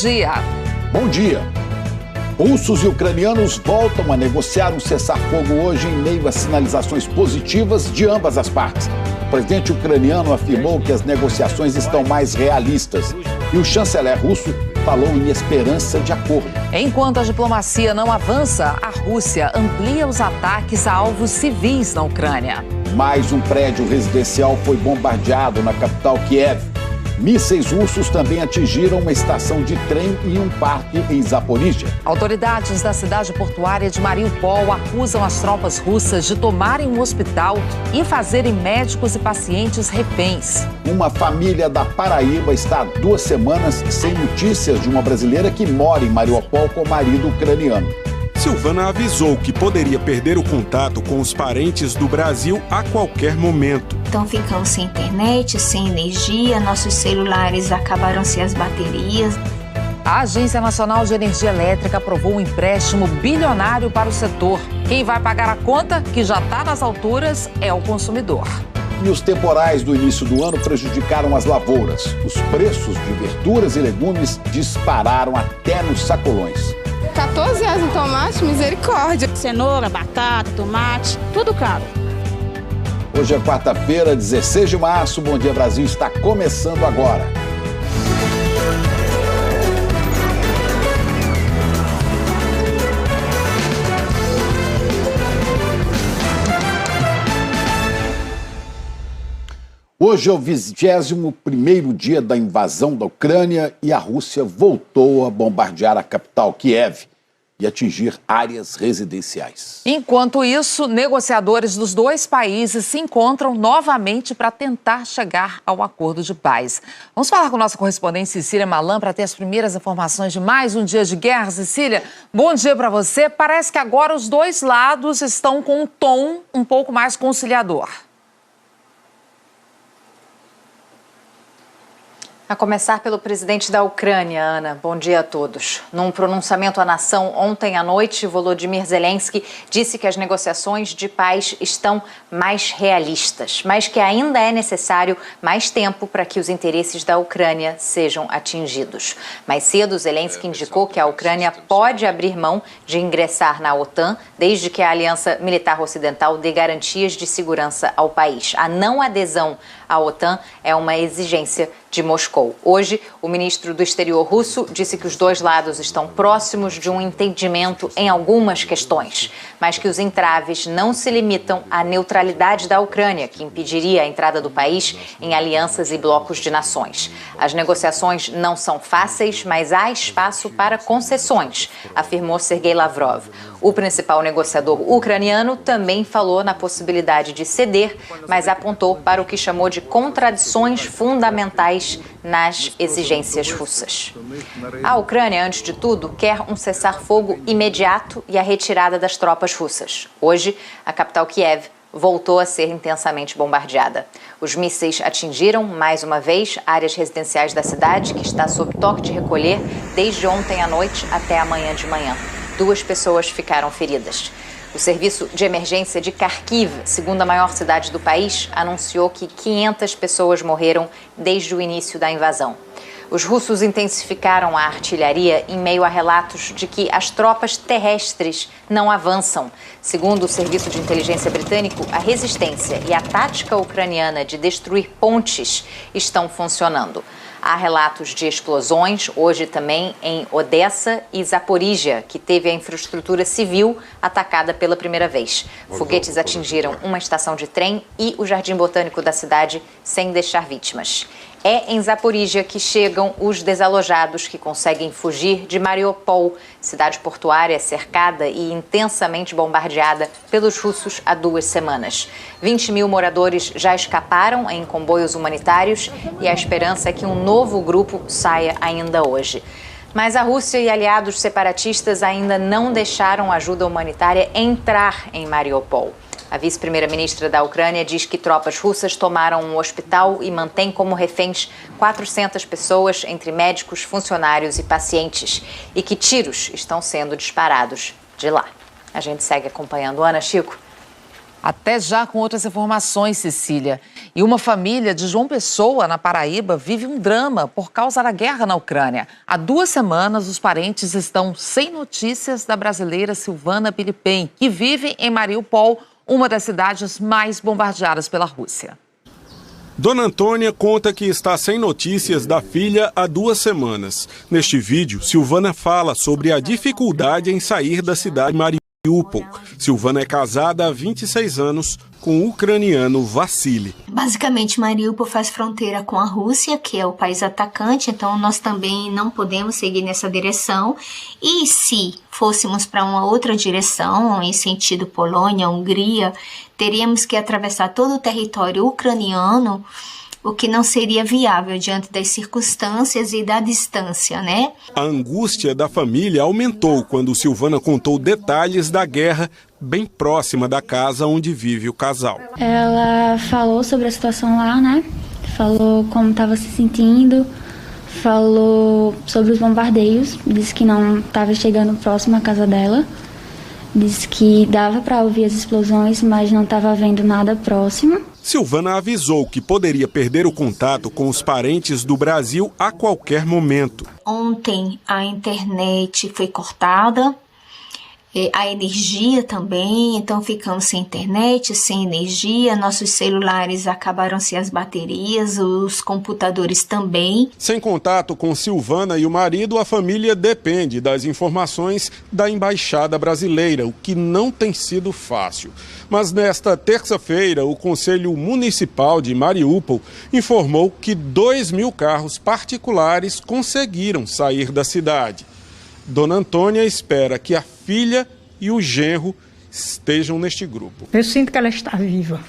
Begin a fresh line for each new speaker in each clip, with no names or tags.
dia.
Bom dia. Russos e ucranianos voltam a negociar um cessar-fogo hoje em meio a sinalizações positivas de ambas as partes. O presidente ucraniano afirmou que as negociações estão mais realistas e o chanceler russo falou em esperança de acordo.
Enquanto a diplomacia não avança, a Rússia amplia os ataques a alvos civis na Ucrânia.
Mais um prédio residencial foi bombardeado na capital Kiev. Mísseis russos também atingiram uma estação de trem e um parque em Zaporíjia.
Autoridades da cidade portuária de Mariupol acusam as tropas russas de tomarem um hospital e fazerem médicos e pacientes reféns.
Uma família da Paraíba está há 2 semanas sem notícias de uma brasileira que mora em Mariupol com o marido ucraniano.
Silvana avisou que poderia perder o contato com os parentes do Brasil a qualquer momento.
Então ficamos sem internet, sem energia, nossos celulares acabaram-se as baterias.
A Agência Nacional de Energia Elétrica aprovou um empréstimo bilionário para o setor. Quem vai pagar a conta, que já está nas alturas, é o consumidor.
E os temporais do início do ano prejudicaram as lavouras. Os preços de verduras e legumes dispararam até nos sacolões.
14 reais no tomate, misericórdia.
Cenoura, batata, tomate, tudo caro.
Hoje é quarta-feira, 16 de março. Bom Dia Brasil está começando agora. Hoje é o 21º dia da invasão da Ucrânia e a Rússia voltou a bombardear a capital Kiev e atingir áreas residenciais.
Enquanto isso, negociadores dos dois países se encontram novamente para tentar chegar ao acordo de paz. Vamos falar com nossa correspondente Cecília Malan para ter as primeiras informações de mais um dia de guerra. Cecília, bom dia para você. Parece que agora os dois lados estão com um tom um pouco mais conciliador.
A começar pelo presidente da Ucrânia, Ana. Bom dia a todos. Num pronunciamento à nação ontem à noite, Volodymyr Zelensky disse que as negociações de paz estão mais realistas, mas que ainda é necessário mais tempo para que os interesses da Ucrânia sejam atingidos. Mais cedo, Zelensky indicou que a Ucrânia pode abrir mão de ingressar na OTAN, desde que a Aliança Militar Ocidental dê garantias de segurança ao país. A não adesão à OTAN é uma exigência de Moscou. Hoje, o ministro do Exterior russo disse que os dois lados estão próximos de um entendimento em algumas questões, mas que os entraves não se limitam à neutralidade da Ucrânia, que impediria a entrada do país em alianças e blocos de nações. As negociações não são fáceis, mas há espaço para concessões, afirmou Sergei Lavrov. O principal negociador ucraniano também falou na possibilidade de ceder, mas apontou para o que chamou de contradições fundamentais nas exigências russas. A Ucrânia, antes de tudo, quer um cessar-fogo imediato e a retirada das tropas russas. Hoje, a capital Kiev voltou a ser intensamente bombardeada. Os mísseis atingiram, mais uma vez, áreas residenciais da cidade, que está sob toque de recolher desde ontem à noite até amanhã de manhã. 2 pessoas ficaram feridas. O serviço de emergência de Kharkiv, segunda maior cidade do país, anunciou que 500 pessoas morreram desde o início da invasão. Os russos intensificaram a artilharia em meio a relatos de que as tropas terrestres não avançam. Segundo o serviço de inteligência britânico, a resistência e a tática ucraniana de destruir pontes estão funcionando. Há relatos de explosões, hoje também em Odessa e Zaporíjia, que teve a infraestrutura civil atacada pela primeira vez. Foguetes atingiram uma estação de trem e o jardim botânico da cidade sem deixar vítimas. É em Zaporíjia que chegam os desalojados que conseguem fugir de Mariupol, cidade portuária cercada e intensamente bombardeada pelos russos há 2 semanas. 20 mil moradores já escaparam em comboios humanitários e a esperança é que um novo grupo saia ainda hoje. Mas a Rússia e aliados separatistas ainda não deixaram ajuda humanitária entrar em Mariupol. A vice-primeira-ministra da Ucrânia diz que tropas russas tomaram um hospital e mantém como reféns 400 pessoas, entre médicos, funcionários e pacientes, e que tiros estão sendo disparados de lá. A gente segue acompanhando. Ana, Chico.
Até já com outras informações, Cecília. E uma família de João Pessoa, na Paraíba, vive um drama por causa da guerra na Ucrânia. Há 2 semanas, os parentes estão sem notícias da brasileira Silvana Pilipem, que vive em Mariupol, uma das cidades mais bombardeadas pela Rússia.
Dona Antônia conta que está sem notícias da filha há 2 semanas. Neste vídeo, Silvana fala sobre a dificuldade em sair da cidade de Mariupol. Silvana é casada há 26 anos com o ucraniano Vassili.
Basicamente, Mariupol faz fronteira com a Rússia, que é o país atacante, então nós também não podemos seguir nessa direção. E se fôssemos para uma outra direção, em sentido Polônia, Hungria, teríamos que atravessar todo o território ucraniano, o que não seria viável diante das circunstâncias e da distância, né?
A angústia da família aumentou quando Silvana contou detalhes da guerra bem próxima da casa onde vive o casal.
Ela falou sobre a situação lá, né? Falou como estava se sentindo, falou sobre os bombardeios, disse que não estava chegando próximo à casa dela, disse que dava para ouvir as explosões, mas não estava vendo nada próximo.
Silvana avisou que poderia perder o contato com os parentes do Brasil a qualquer momento.
Ontem a internet foi cortada, a energia também, então ficamos sem internet, sem energia, nossos celulares acabaram-se as baterias, os computadores também.
Sem contato com Silvana e o marido, a família depende das informações da Embaixada Brasileira, o que não tem sido fácil. Mas nesta terça-feira, o Conselho Municipal de Mariupol informou que 2.000 carros particulares conseguiram sair da cidade. Dona Antônia espera que a filha e o genro estejam neste grupo.
Eu sinto que ela está viva.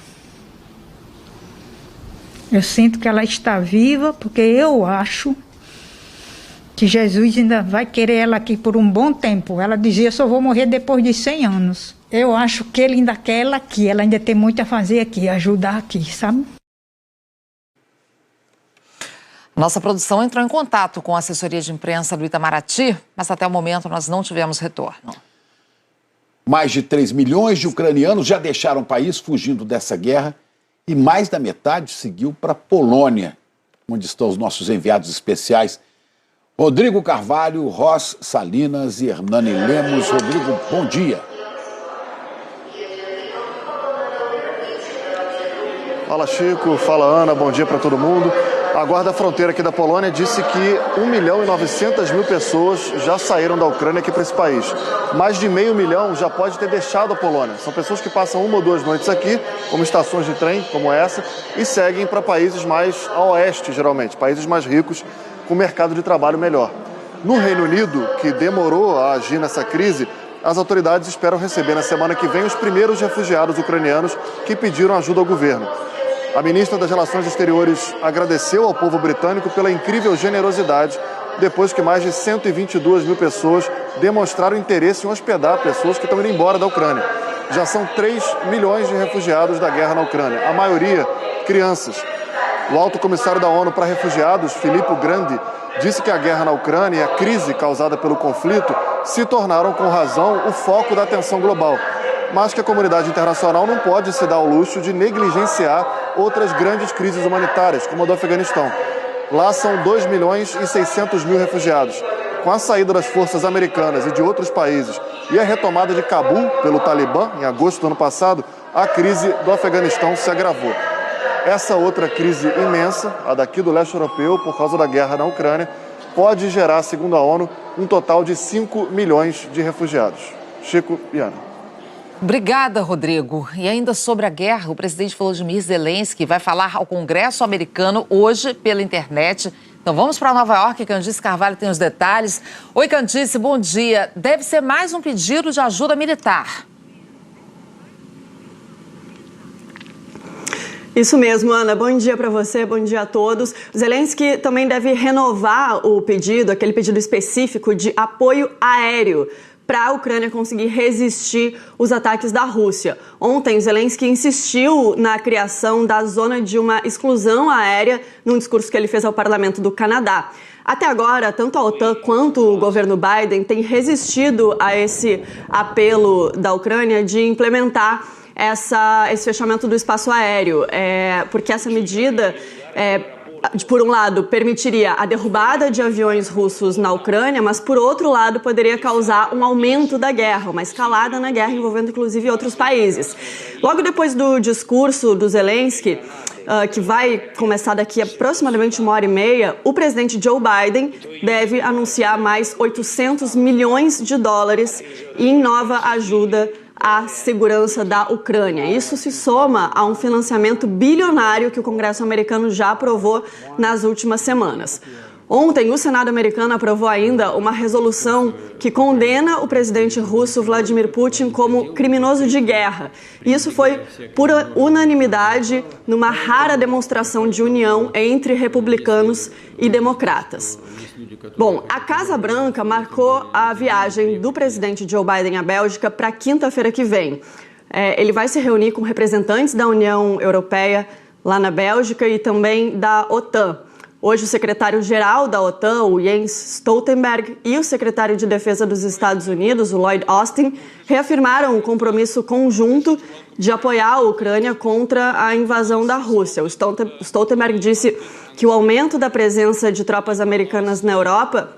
Eu sinto que ela está viva porque eu acho que Jesus ainda vai querer ela aqui por um bom tempo. Ela dizia, só vou morrer depois de 100 anos. Eu acho que ele ainda quer ela aqui, ela ainda tem muito a fazer aqui, ajudar aqui, sabe?
Nossa produção entrou em contato com a assessoria de imprensa do Itamaraty, mas até o momento nós não tivemos retorno.
Mais de 3 milhões de ucranianos já deixaram o país fugindo dessa guerra e mais da metade seguiu para a Polônia, onde estão os nossos enviados especiais, Rodrigo Carvalho, Ross Salinas e Hernani Lemos. Rodrigo, bom dia.
Fala, Chico. Fala, Ana. Bom dia para todo mundo. A Guarda Fronteira aqui da Polônia disse que 1.900.000 pessoas já saíram da Ucrânia aqui para esse país. Mais de 500 mil já pode ter deixado a Polônia. São pessoas que passam 1 ou 2 noites aqui, como estações de trem, como essa, e seguem para países mais a oeste, geralmente, países mais ricos, com mercado de trabalho melhor. No Reino Unido, que demorou a agir nessa crise, as autoridades esperam receber na semana que vem os primeiros refugiados ucranianos que pediram ajuda ao governo. A ministra das Relações Exteriores agradeceu ao povo britânico pela incrível generosidade depois que mais de 122 mil pessoas demonstraram interesse em hospedar pessoas que estão indo embora da Ucrânia. Já são 3 milhões de refugiados da guerra na Ucrânia, a maioria crianças. O alto comissário da ONU para Refugiados, Filippo Grandi, disse que a guerra na Ucrânia e a crise causada pelo conflito se tornaram, com razão, o foco da atenção global, mas que a comunidade internacional não pode se dar ao luxo de negligenciar outras grandes crises humanitárias, como a do Afeganistão. Lá são 2.600.000 refugiados. Com a saída das forças americanas e de outros países e a retomada de Cabul pelo Talibã, em agosto do ano passado, a crise do Afeganistão se agravou. Essa outra crise imensa, a daqui do leste europeu, por causa da guerra na Ucrânia, pode gerar, segundo a ONU, um total de 5 milhões de refugiados. Chico e Ana.
Obrigada, Rodrigo. E ainda sobre a guerra, o presidente Volodymyr Zelensky vai falar ao Congresso americano hoje pela internet. Então vamos para Nova York, Candice Carvalho tem os detalhes. Oi, Candice, bom dia. Deve ser mais um pedido de ajuda militar.
Isso mesmo, Ana. Bom dia para você, bom dia a todos. Zelensky também deve renovar o pedido, aquele pedido específico de apoio aéreo para a Ucrânia conseguir resistir os ataques da Rússia. Ontem, Zelensky insistiu na criação da zona de uma exclusão aérea num discurso que ele fez ao parlamento do Canadá. Até agora, tanto a OTAN quanto o governo Biden têm resistido a esse apelo da Ucrânia de implementar esse fechamento do espaço aéreo, porque essa medida, por um lado, permitiria a derrubada de aviões russos na Ucrânia, mas, por outro lado, poderia causar um aumento da guerra, uma escalada na guerra, envolvendo, inclusive, outros países. Logo depois do discurso do Zelensky, que vai começar daqui a aproximadamente 1h30, o presidente Joe Biden deve anunciar mais 800 milhões de dólares em nova ajuda à segurança da Ucrânia. Isso se soma a um financiamento bilionário que o Congresso americano já aprovou nas últimas semanas. Ontem, o Senado americano aprovou ainda uma resolução que condena o presidente russo Vladimir Putin como criminoso de guerra. Isso foi por unanimidade numa rara demonstração de união entre republicanos e democratas. Bom, a Casa Branca marcou a viagem do presidente Joe Biden à Bélgica para quinta-feira que vem. Ele vai se reunir com representantes da União Europeia lá na Bélgica e também da OTAN. Hoje, o secretário-geral da OTAN, o Jens Stoltenberg, e o secretário de Defesa dos Estados Unidos, o Lloyd Austin, reafirmaram o compromisso conjunto de apoiar a Ucrânia contra a invasão da Rússia. O Stoltenberg disse que o aumento da presença de tropas americanas na Europa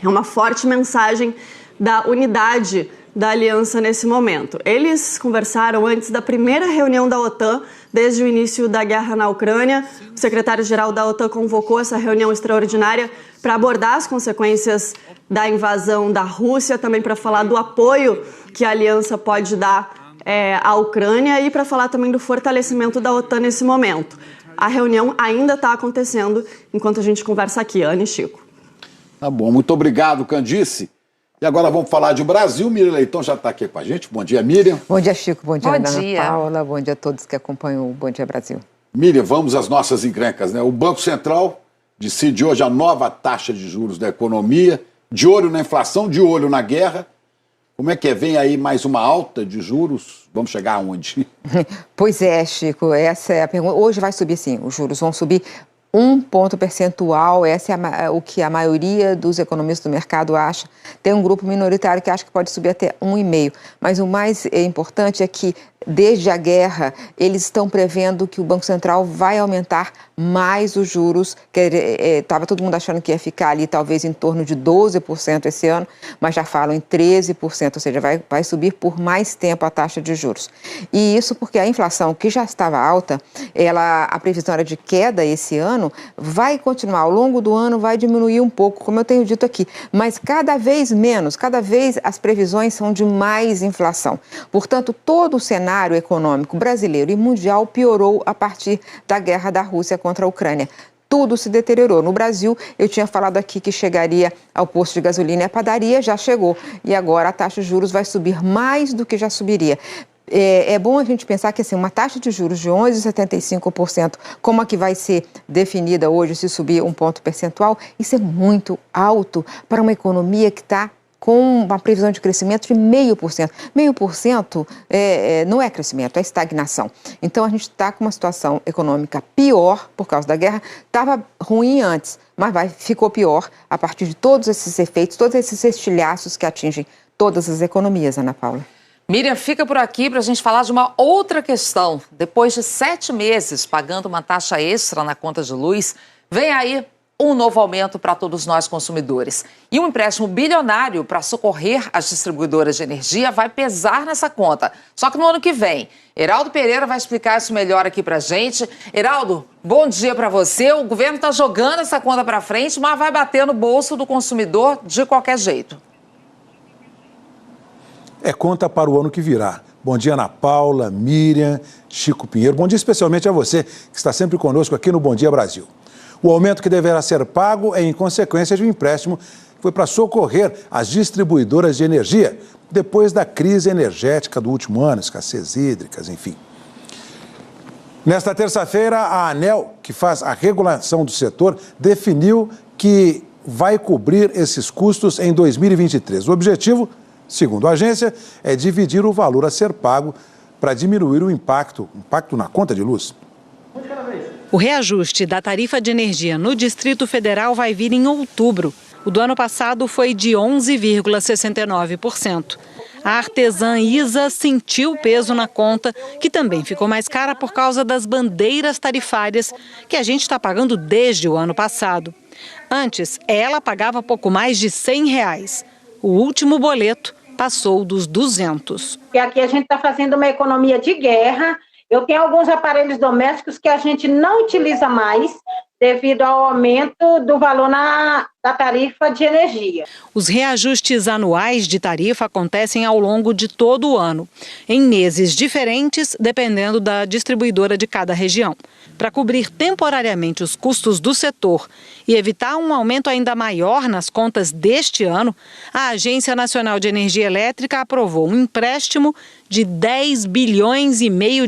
é uma forte mensagem da unidade da aliança nesse momento. Eles conversaram antes da primeira reunião da OTAN desde o início da guerra na Ucrânia. O secretário-geral da OTAN convocou essa reunião extraordinária para abordar as consequências da invasão da Rússia, também para falar do apoio que a aliança pode dar à Ucrânia e para falar também do fortalecimento da OTAN nesse momento. A reunião ainda está acontecendo enquanto a gente conversa aqui, Ana e Chico.
Tá bom, muito obrigado, Candice. E agora vamos falar de Brasil. Miriam Leitão já está aqui com a gente. Bom dia, Miriam.
Bom dia, Chico. Bom dia,
Bom
Ana
dia.
Paula. Bom dia a todos que acompanham o Bom Dia Brasil.
Miriam, vamos às nossas encrencas, né? O Banco Central decide hoje a nova taxa de juros da economia, de olho na inflação, de olho na guerra. Como é que é? Vem aí mais uma alta de juros? Vamos chegar aonde?
Pois é, Chico, essa é a pergunta. Hoje vai subir sim, os juros vão subir 1 ponto percentual, essa é o que a maioria dos economistas do mercado acha. Tem um grupo minoritário que acha que pode subir até 1,5%. Mas o mais importante é que, desde a guerra, eles estão prevendo que o Banco Central vai aumentar mais os juros. Estava todo mundo achando que ia ficar ali talvez em torno de 12% esse ano, mas já falam em 13%, ou seja, vai subir por mais tempo a taxa de juros. E isso porque a inflação, que já estava alta, a previsão era de queda esse ano, vai continuar ao longo do ano, vai diminuir um pouco, como eu tenho dito aqui, mas cada vez menos, cada vez as previsões são de mais inflação. Portanto, todo o cenário econômico brasileiro e mundial piorou a partir da guerra da Rússia contra a Ucrânia. Tudo se deteriorou. No Brasil, eu tinha falado aqui que chegaria ao posto de gasolina e a padaria, já chegou. E agora a taxa de juros vai subir mais do que já subiria. É bom a gente pensar que assim, uma taxa de juros de 11,75%, como a que vai ser definida hoje, se subir 1 ponto percentual, isso é muito alto para uma economia que está com uma previsão de crescimento de 0,5%. 0,5% não é crescimento, é estagnação. Então, a gente está com uma situação econômica pior por causa da guerra. Estava ruim antes, mas ficou pior a partir de todos esses efeitos, todos esses estilhaços que atingem todas as economias, Ana Paula.
Miriam, fica por aqui para a gente falar de uma outra questão. Depois de 7 meses pagando uma taxa extra na conta de luz, vem aí um novo aumento para todos nós consumidores. E um empréstimo bilionário para socorrer as distribuidoras de energia vai pesar nessa conta. Só que no ano que vem. Heraldo Pereira vai explicar isso melhor aqui para a gente. Heraldo, bom dia para você. O governo está jogando essa conta para frente, mas vai bater no bolso do consumidor de qualquer jeito.
É conta para o ano que virá. Bom dia, Ana Paula, Miriam, Chico Pinheiro. Bom dia especialmente a você, que está sempre conosco aqui no Bom Dia Brasil. O aumento que deverá ser pago é em consequência de um empréstimo que foi para socorrer as distribuidoras de energia, depois da crise energética do último ano, escassez hídricas, enfim. Nesta terça-feira, a ANEEL, que faz a regulação do setor, definiu que vai cobrir esses custos em 2023. O objetivo, segundo a agência, é dividir o valor a ser pago para diminuir o impacto na conta de luz.
O reajuste da tarifa de energia no Distrito Federal vai vir em outubro. O do ano passado foi de 11,69%. A artesã Isa sentiu o peso na conta, que também ficou mais cara por causa das bandeiras tarifárias que a gente está pagando desde o ano passado. Antes, ela pagava pouco mais de R$100. O último boleto passou dos 200.
E aqui a gente está fazendo uma economia de guerra. Eu tenho alguns aparelhos domésticos que a gente não utiliza mais devido ao aumento do valor da tarifa de energia.
Os reajustes anuais de tarifa acontecem ao longo de todo o ano, em meses diferentes, dependendo da distribuidora de cada região. Para cobrir temporariamente os custos do setor e evitar um aumento ainda maior nas contas deste ano, a Agência Nacional de Energia Elétrica aprovou um empréstimo de R$10,5 bilhões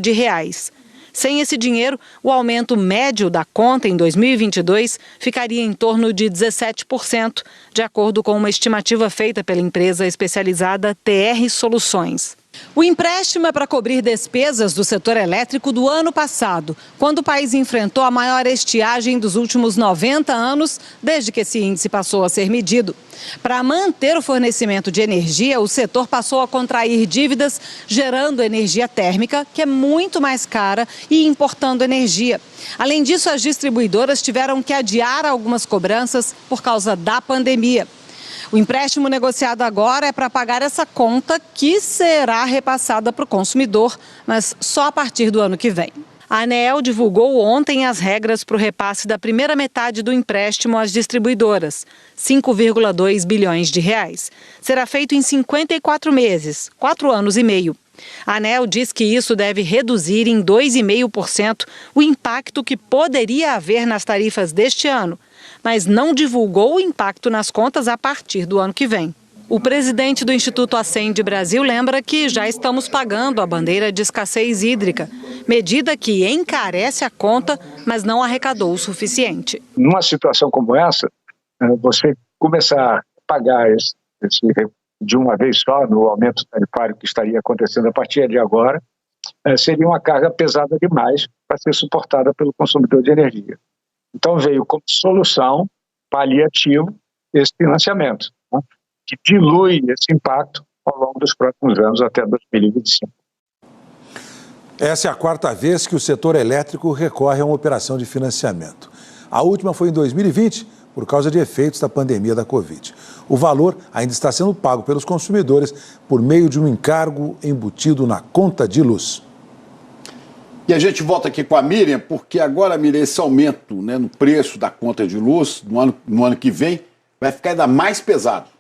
de reais. Sem esse dinheiro, o aumento médio da conta em 2022 ficaria em torno de 17%, de acordo com uma estimativa feita pela empresa especializada TR Soluções. O empréstimo é para cobrir despesas do setor elétrico do ano passado, quando o país enfrentou a maior estiagem dos últimos 90 anos, desde que esse índice passou a ser medido. Para manter o fornecimento de energia, o setor passou a contrair dívidas, gerando energia térmica, que é muito mais cara, e importando energia. Além disso, as distribuidoras tiveram que adiar algumas cobranças por causa da pandemia. O empréstimo negociado agora é para pagar essa conta, que será repassada para o consumidor, mas só a partir do ano que vem. A ANEEL divulgou ontem as regras para o repasse da primeira metade do empréstimo às distribuidoras, R$5,2 bilhões. Será feito em 54 meses, 4 anos e meio. A ANEEL diz que isso deve reduzir em 2,5% o impacto que poderia haver nas tarifas deste ano, mas não divulgou o impacto nas contas a partir do ano que vem. O presidente do Instituto Ascende Brasil lembra que já estamos pagando a bandeira de escassez hídrica, medida que encarece a conta, mas não arrecadou o suficiente.
Numa situação como essa, você começar a pagar esse de uma vez só, no aumento tarifário que estaria acontecendo a partir de agora, seria uma carga pesada demais para ser suportada pelo consumidor de energia. Então veio como solução paliativo esse financiamento, né, que dilui esse impacto ao longo dos próximos anos até 2025.
Essa é a 4ª vez que o setor elétrico recorre a uma operação de financiamento. A última foi em 2020, por causa de efeitos da pandemia da Covid. O valor ainda está sendo pago pelos consumidores por meio de um encargo embutido na conta de luz.
E a gente volta aqui com a Miriam, porque agora, Miriam, esse aumento, né, no preço da conta de luz no ano que vem vai ficar ainda mais pesado.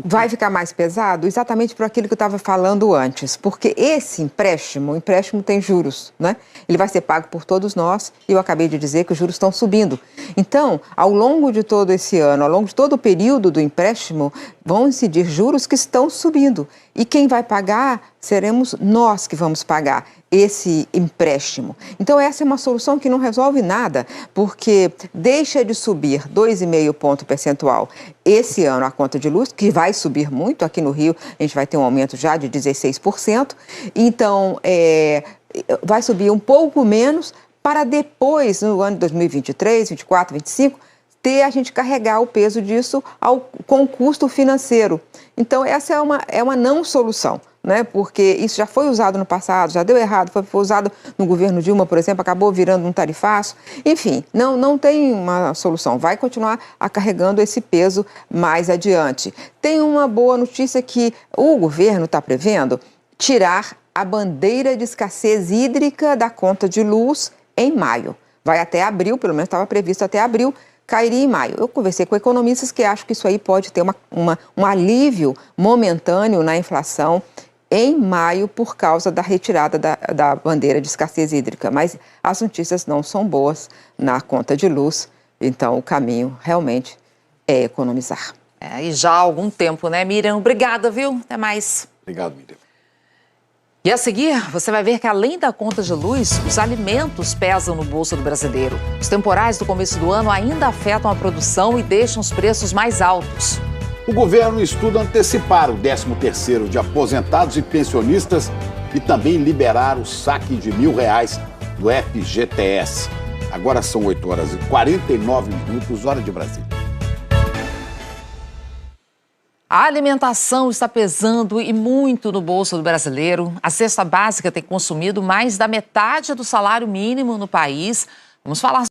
Vai ficar mais pesado exatamente por aquilo que eu estava falando antes, porque esse empréstimo, o empréstimo tem juros, né? Ele vai ser pago por todos nós e eu acabei de dizer que os juros estão subindo. Então, ao longo de todo esse ano, ao longo de todo o período do empréstimo, vão incidir juros que estão subindo. E quem vai pagar seremos nós que vamos pagar esse empréstimo. Então, essa é uma solução que não resolve nada, porque deixa de subir 2,5 ponto percentual esse ano a conta de luz, que vai subir muito. Aqui no Rio, a gente vai ter um aumento já de 16%. Então, vai subir um pouco menos para depois, no ano de 2023, 2024, 2025, a gente carregar o peso disso com custo financeiro. Então, essa é uma não solução, né? Porque isso já foi usado no passado, já deu errado, foi usado no governo Dilma, por exemplo, acabou virando um tarifaço. Enfim, não tem uma solução, vai continuar carregando esse peso mais adiante. Tem uma boa notícia que o governo está prevendo tirar a bandeira de escassez hídrica da conta de luz em maio. Vai até abril, pelo menos estava previsto até abril, cairia em maio. Eu conversei com economistas que acham que isso aí pode ter um alívio momentâneo na inflação em maio por causa da retirada da bandeira de escassez hídrica. Mas as notícias não são boas na conta de luz, então o caminho realmente é economizar.
E já há algum tempo, né, Miriam? Obrigada, viu? Até mais.
Obrigado, Miriam.
E a seguir, você vai ver que além da conta de luz, os alimentos pesam no bolso do brasileiro. Os temporais do começo do ano ainda afetam a produção e deixam os preços mais altos.
O governo estuda antecipar o 13º de aposentados e pensionistas e também liberar o saque de R$1.000 do FGTS. Agora são 8h49, hora de Brasília.
A alimentação está pesando e muito no bolso do brasileiro. A cesta básica tem consumido mais da metade do salário mínimo no país. Vamos falar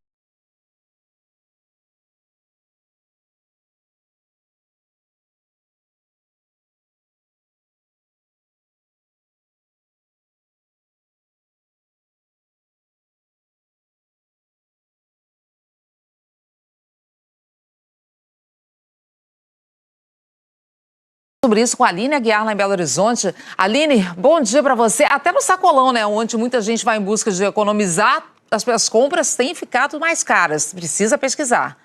sobre isso com a Aline Aguiar, lá em Belo Horizonte. Aline, bom dia para você. Até no sacolão, né, onde muita gente vai em busca de economizar, as compras têm ficado mais caras. Precisa pesquisar.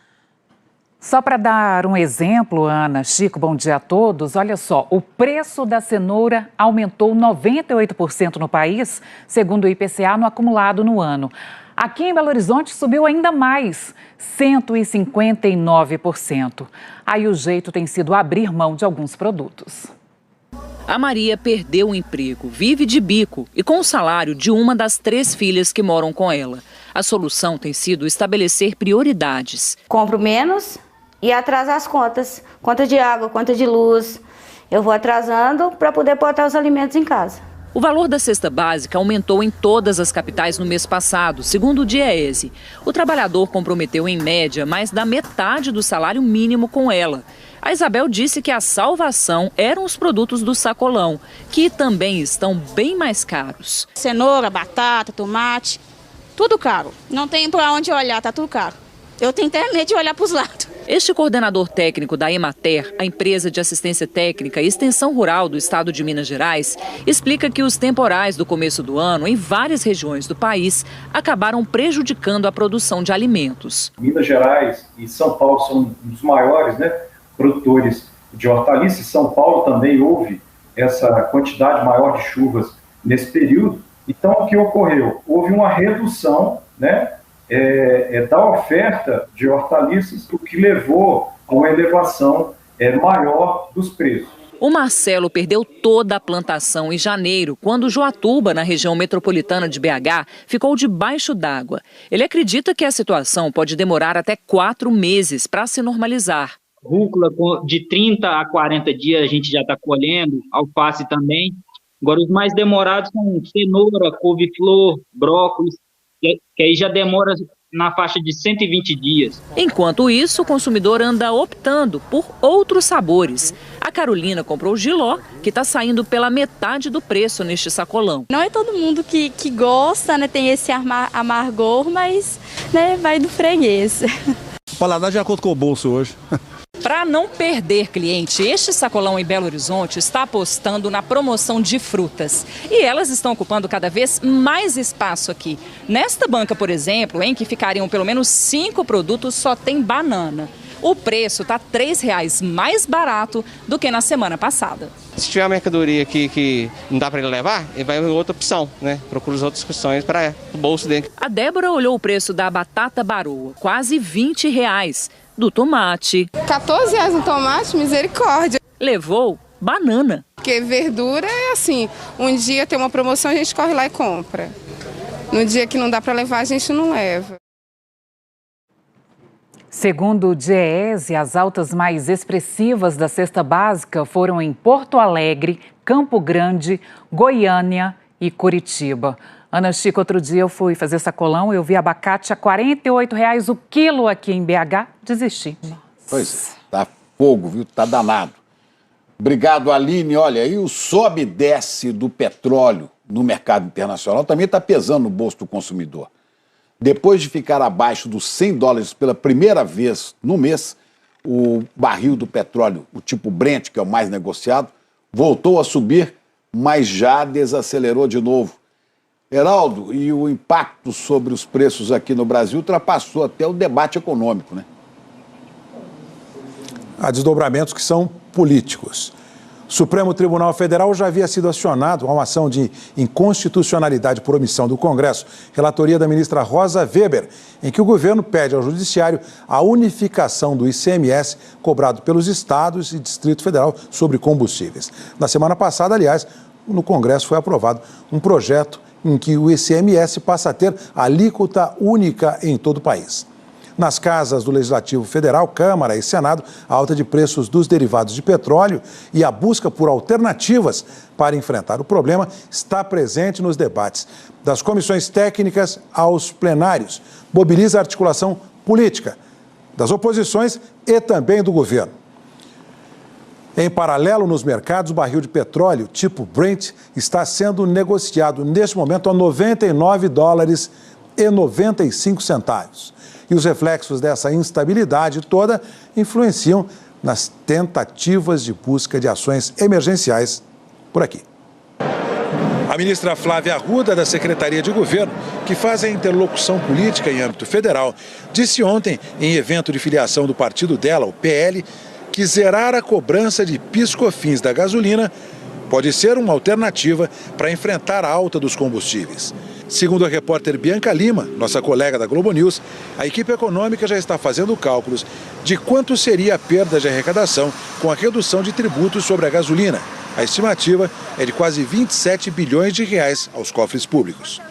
Só para dar um exemplo, Ana, Chico, bom dia a todos. Olha só, o preço da cenoura aumentou 98% no país, segundo o IPCA, no acumulado no ano. Aqui em Belo Horizonte subiu ainda mais, 159%. Aí o jeito tem sido abrir mão de alguns produtos.
A Maria perdeu o emprego, vive de bico e com o salário de uma das 3 filhas que moram com ela. A solução tem sido estabelecer prioridades.
Compro menos e atraso as contas. Conta de água, conta de luz. Eu vou atrasando para poder botar os alimentos em casa.
O valor da cesta básica aumentou em todas as capitais no mês passado, segundo o DIEESE. O trabalhador comprometeu, em média, mais da metade do salário mínimo com ela. A Isabel disse que a salvação eram os produtos do sacolão, que também estão bem mais caros.
Cenoura, batata, tomate, tudo caro. Não tem para onde olhar, tá tudo caro. Eu tenho até medo de olhar para os lados.
Este coordenador técnico da Emater, a empresa de assistência técnica e extensão rural do estado de Minas Gerais, explica que os temporais do começo do ano em várias regiões do país acabaram prejudicando a produção de alimentos.
Minas Gerais e São Paulo são os maiores, produtores de hortaliças. São Paulo também houve essa quantidade maior de chuvas nesse período. Então, o que ocorreu? Houve uma redução, da oferta de hortaliças, o que levou a uma elevação maior dos preços.
O Marcelo perdeu toda a plantação em janeiro, quando Joatuba, na região metropolitana de BH, ficou debaixo d'água. Ele acredita que a situação pode demorar até 4 meses para se normalizar.
Rúcula, de 30 a 40 dias a gente já está colhendo, alface também. Agora, os mais demorados são cenoura, couve-flor, brócolis, que aí já demora na faixa de 120 dias.
Enquanto isso, o consumidor anda optando por outros sabores. A Carolina comprou o jiló, que está saindo pela metade do preço neste sacolão.
Não é todo mundo que gosta, tem esse amargor, mas vai do freguês.
O paladar de acordo com o bolso hoje.
Para não perder cliente, este sacolão em Belo Horizonte está apostando na promoção de frutas. E elas estão ocupando cada vez mais espaço aqui. Nesta banca, por exemplo, em que ficariam pelo menos 5 produtos, só tem banana. O preço está R$ 3,00 mais barato do que na semana passada.
Se tiver uma mercadoria aqui que não dá para ele levar, ele vai em outra opção, Procura as outras opções para o bolso dele.
A Débora olhou o preço da batata baroa, quase R$ 20,00. Do tomate.
R$ 14,00 no tomate, misericórdia.
Levou banana.
Porque verdura é assim, um dia tem uma promoção, a gente corre lá e compra. No dia que não dá para levar, a gente não leva.
Segundo o DIEESE, as altas mais expressivas da cesta básica foram em Porto Alegre, Campo Grande, Goiânia e Curitiba. Ana Chico, outro dia eu fui fazer sacolão, eu vi abacate a R$ 48,00 o quilo aqui em BH, desisti.
Pois, tá fogo, viu? Tá danado. Obrigado, Aline. Olha, e o sobe e desce do petróleo no mercado internacional também está pesando no bolso do consumidor. Depois de ficar abaixo dos $100 pela primeira vez no mês, o barril do petróleo, o tipo Brent, que é o mais negociado, voltou a subir, mas já desacelerou de novo. Heraldo, e o impacto sobre os preços aqui no Brasil ultrapassou até o debate econômico,
Há desdobramentos que são políticos. O Supremo Tribunal Federal já havia sido acionado a uma ação de inconstitucionalidade por omissão do Congresso, relatoria da ministra Rosa Weber, em que o governo pede ao Judiciário a unificação do ICMS cobrado pelos estados e Distrito Federal sobre combustíveis. Na semana passada, aliás, no Congresso foi aprovado um projeto em que o ICMS passa a ter alíquota única em todo o país. nas casas do Legislativo Federal, Câmara e Senado, a alta de preços dos derivados de petróleo e a busca por alternativas para enfrentar o problema está presente nos debates das comissões técnicas aos plenários. Mobiliza a articulação política das oposições e também do governo. Em paralelo, nos mercados, o barril de petróleo tipo Brent está sendo negociado neste momento a $99,95. E os reflexos dessa instabilidade toda influenciam nas tentativas de busca de ações emergenciais por aqui. A ministra Flávia Arruda, da Secretaria de Governo, que faz a interlocução política em âmbito federal, disse ontem, em evento de filiação do partido dela, o PL, que zerar a cobrança de PIS/COFINS da gasolina pode ser uma alternativa para enfrentar a alta dos combustíveis. Segundo a repórter Bianca Lima, nossa colega da Globo News, a equipe econômica já está fazendo cálculos de quanto seria a perda de arrecadação com a redução de tributos sobre a gasolina. A estimativa é de quase 27 bilhões de reais aos cofres públicos.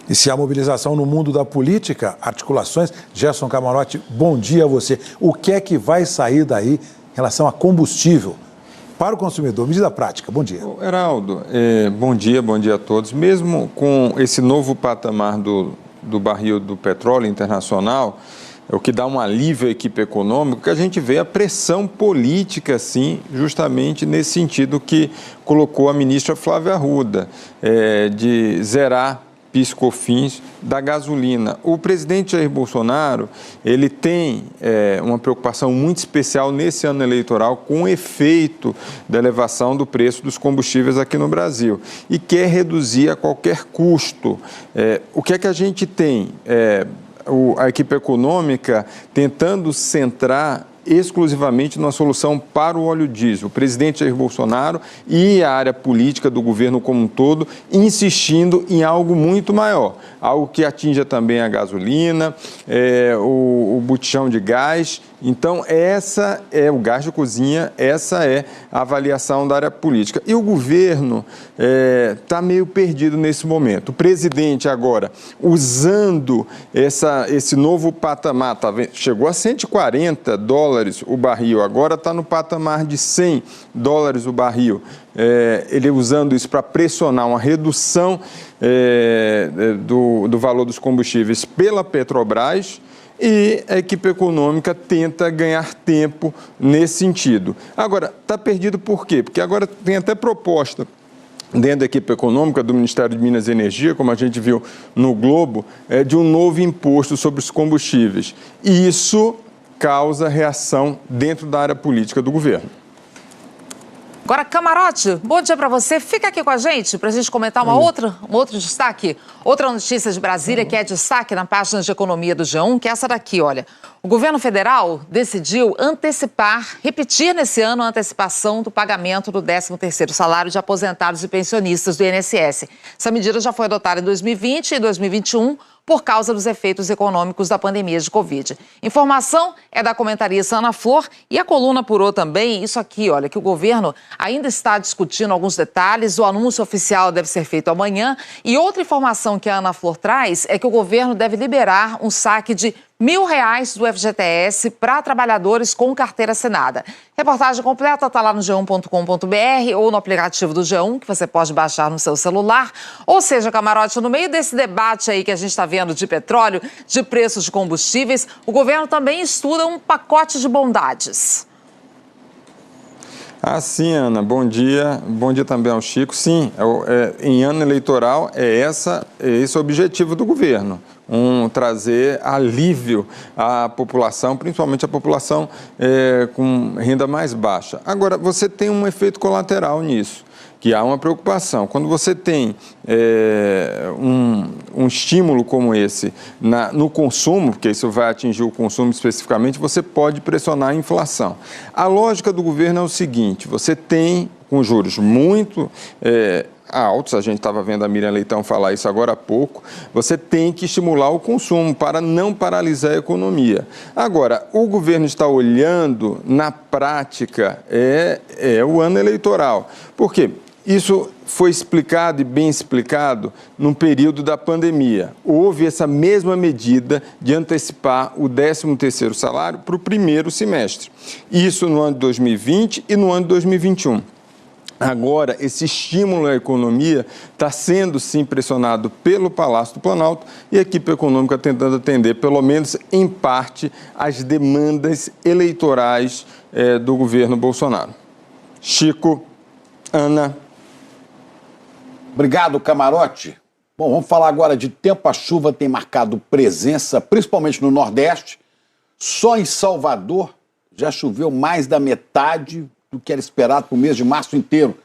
E se a mobilização no mundo da política, articulações, Gerson Camarote, bom dia a você. O que é que vai sair daí em relação a combustível para o consumidor? Medida prática, bom dia.
Heraldo, bom dia a todos. Mesmo com esse novo patamar do barril do petróleo internacional, o que dá um alívio à equipe econômica, que a gente vê a pressão política, sim, justamente nesse sentido que colocou a ministra Flávia Arruda, de zerar PIS/COFINS da gasolina. O presidente Jair Bolsonaro, ele tem uma preocupação muito especial nesse ano eleitoral com o efeito da elevação do preço dos combustíveis aqui no Brasil e quer reduzir a qualquer custo. O que é que a gente tem? A equipe econômica tentando centrar exclusivamente numa solução para o óleo diesel. O presidente Jair Bolsonaro e a área política do governo como um todo insistindo em algo muito maior, algo que atinja também a gasolina, o botijão de gás. Então, essa é o gás de cozinha, essa é a avaliação da área política. E o governo está meio perdido nesse momento. O presidente agora, usando esse novo patamar, chegou a $140 o barril, agora está no patamar de $100 o barril. Ele usando isso para pressionar uma redução do valor dos combustíveis pela Petrobras, e a equipe econômica tenta ganhar tempo nesse sentido. Agora, está perdido por quê? Porque agora tem até proposta dentro da equipe econômica do Ministério de Minas e Energia, como a gente viu no Globo, de um novo imposto sobre os combustíveis. E isso causa reação dentro da área política do governo.
Agora, Camarote, bom dia para você. Fica aqui com a gente para a gente comentar um outro destaque. Outra notícia de Brasília que é destaque na página de economia do G1, que é essa daqui, olha. O governo federal decidiu repetir nesse ano a antecipação do pagamento do 13º salário de aposentados e pensionistas do INSS. Essa medida já foi adotada em 2020 e 2021 por causa dos efeitos econômicos da pandemia de Covid. Informação é da comentarista Ana Flor e a coluna apurou também isso aqui, olha, que o governo ainda está discutindo alguns detalhes, o anúncio oficial deve ser feito amanhã. E outra informação que a Ana Flor traz é que o governo deve liberar um saque de R$1.000 do FGTS para trabalhadores com carteira assinada. Reportagem completa está lá no g1.com.br ou no aplicativo do G1, que você pode baixar no seu celular. Ou seja, Camarote, no meio desse debate aí que a gente está vendo de petróleo, de preços de combustíveis, o governo também estuda um pacote de bondades.
Sim, Ana, bom dia também ao Chico. Sim, em ano eleitoral esse é o objetivo do governo, trazer alívio à população, principalmente a população com renda mais baixa. Agora, você tem um efeito colateral nisso, que há uma preocupação. Quando você tem um estímulo como esse no consumo, porque isso vai atingir o consumo especificamente, você pode pressionar a inflação. A lógica do governo é o seguinte: você tem, com juros muito altos, a gente estava vendo a Miriam Leitão falar isso agora há pouco, você tem que estimular o consumo para não paralisar a economia. Agora, o governo está olhando, na prática, o ano eleitoral. Por quê? Isso foi explicado e bem explicado no período da pandemia. Houve essa mesma medida de antecipar o 13º salário para o primeiro semestre. Isso no ano de 2020 e no ano de 2021. Agora, esse estímulo à economia está sendo, sim, pressionado pelo Palácio do Planalto e a equipe econômica tentando atender, pelo menos em parte, as demandas eleitorais do governo Bolsonaro. Chico, Ana.
Obrigado, Camarote. Bom, vamos falar agora de tempo. A chuva tem marcado presença, principalmente no Nordeste. Só em Salvador já choveu mais da metade do que era esperado para o mês de março inteiro.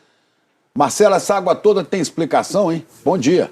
Marcelo, essa água toda tem explicação, hein? Bom dia.